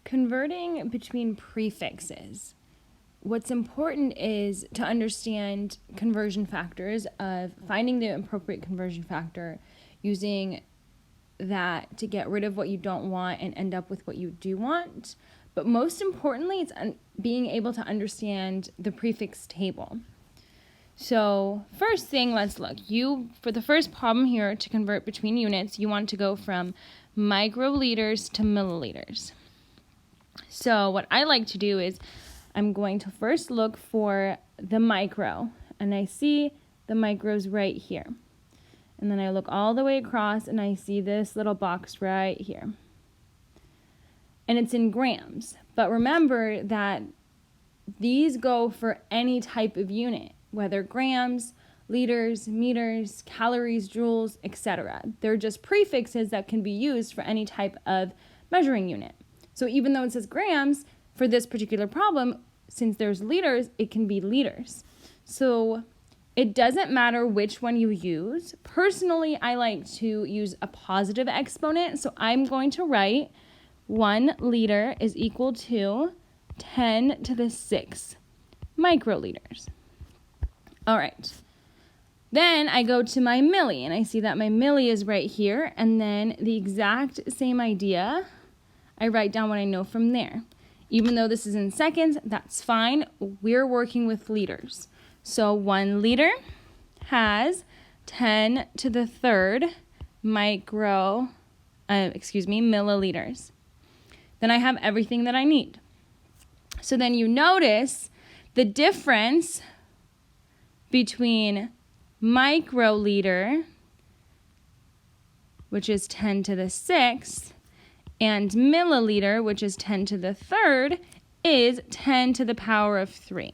converting between prefixes, what's important is to understand conversion factors of finding the appropriate conversion factor, using that to get rid of what you don't want and end up with what you do want. But most importantly, it's being able to understand the prefix table. So first thing, let's look. For the first problem here, to convert between units, you want to go from microliters to milliliters. So what I like to do is I'm going to first look for the micro, and I see the micros right here. And then I look all the way across and I see this little box right here. And it's in grams. But remember that these go for any type of unit, whether grams, liters, meters, calories, joules, etc. They're just prefixes that can be used for any type of measuring unit. So even though it says grams, for this particular problem, since there's liters, it can be liters. So it doesn't matter which one you use. Personally, I like to use a positive exponent. So I'm going to write 1 liter is equal to 10 to the 6 microliters. All right. Then I go to my milli, and I see that my milli is right here. And then the exact same idea, I write down what I know from there. Even though this is in seconds, that's fine. We're working with liters. So 1 liter has 10 to the 3rd milliliters. Then I have everything that I need. So then you notice the difference between microliter, which is 10 to the 6th, and milliliter, which is 10 to the 3rd, is 10 to the power of 3.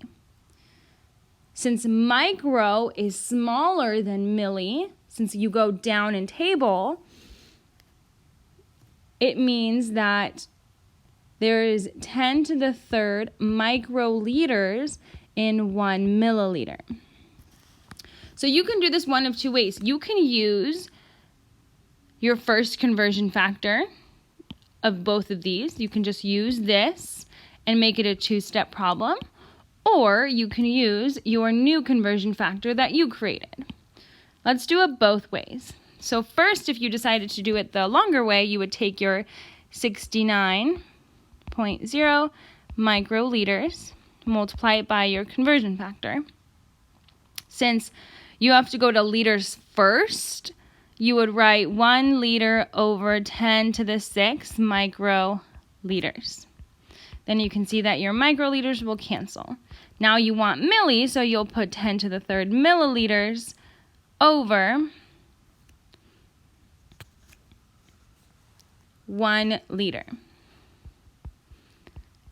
Since micro is smaller than milli, since you go down in table, it means that there is 10 to the 3rd microliters in 1 milliliter. So you can do this one of two ways. You can use your first conversion factor of both of these. You can just use this and make it a two-step problem, or you can use your new conversion factor that you created. Let's do it both ways. So first, if you decided to do it the longer way, you would take your 69.0 microliters, multiply it by your conversion factor. Since you have to go to liters first, you would write 1 liter over 10 to the 6 microliters. Then you can see that your microliters will cancel. Now you want milli, so you'll put 10 to the 3rd milliliters over 1 liter.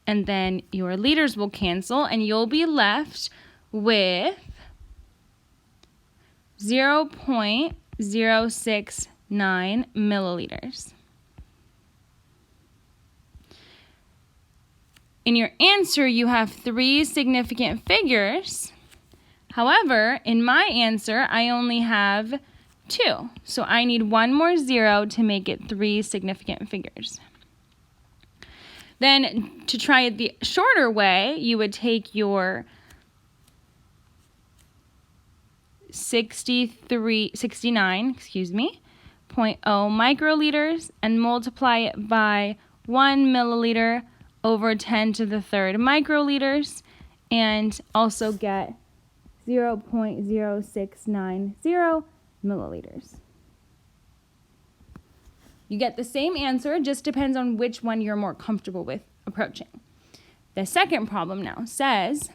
And then your liters will cancel, and you'll be left with 0.069 milliliters. In your answer, you have 3 significant figures. However, in my answer, I only have 2. So I need one more 0 to make it 3 significant figures. Then, to try it the shorter way, you would take your 69.0 microliters and multiply it by 1 milliliter over 10 to the 3rd microliters, and also get 0.0690 milliliters. You get the same answer, just depends on which one you're more comfortable with approaching. The second problem now says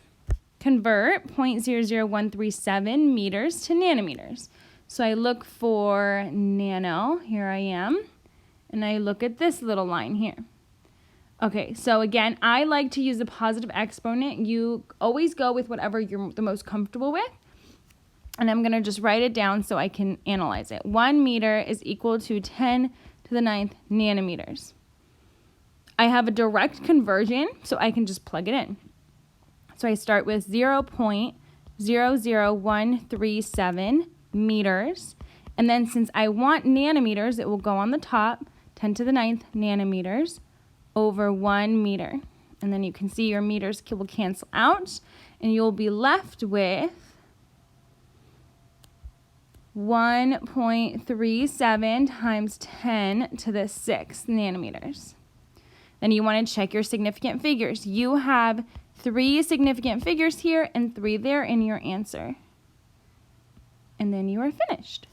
convert 0.00137 meters to nanometers. So I look for nano, here I am, and I look at this little line here. Okay, so again, I like to use the positive exponent. You always go with whatever you're the most comfortable with. And I'm going to just write it down so I can analyze it. 1 meter is equal to 10 to the 9th nanometers. I have a direct conversion, so I can just plug it in. So I start with 0.00137 meters. And then since I want nanometers, it will go on the top, 10 to the 9th nanometers over 1 meter. And then you can see your meters will cancel out, and you'll be left with 1.37 times 10 to the 6 nanometers. Then you want to check your significant figures. You have 3 significant figures here and 3 there in your answer. And then you are finished.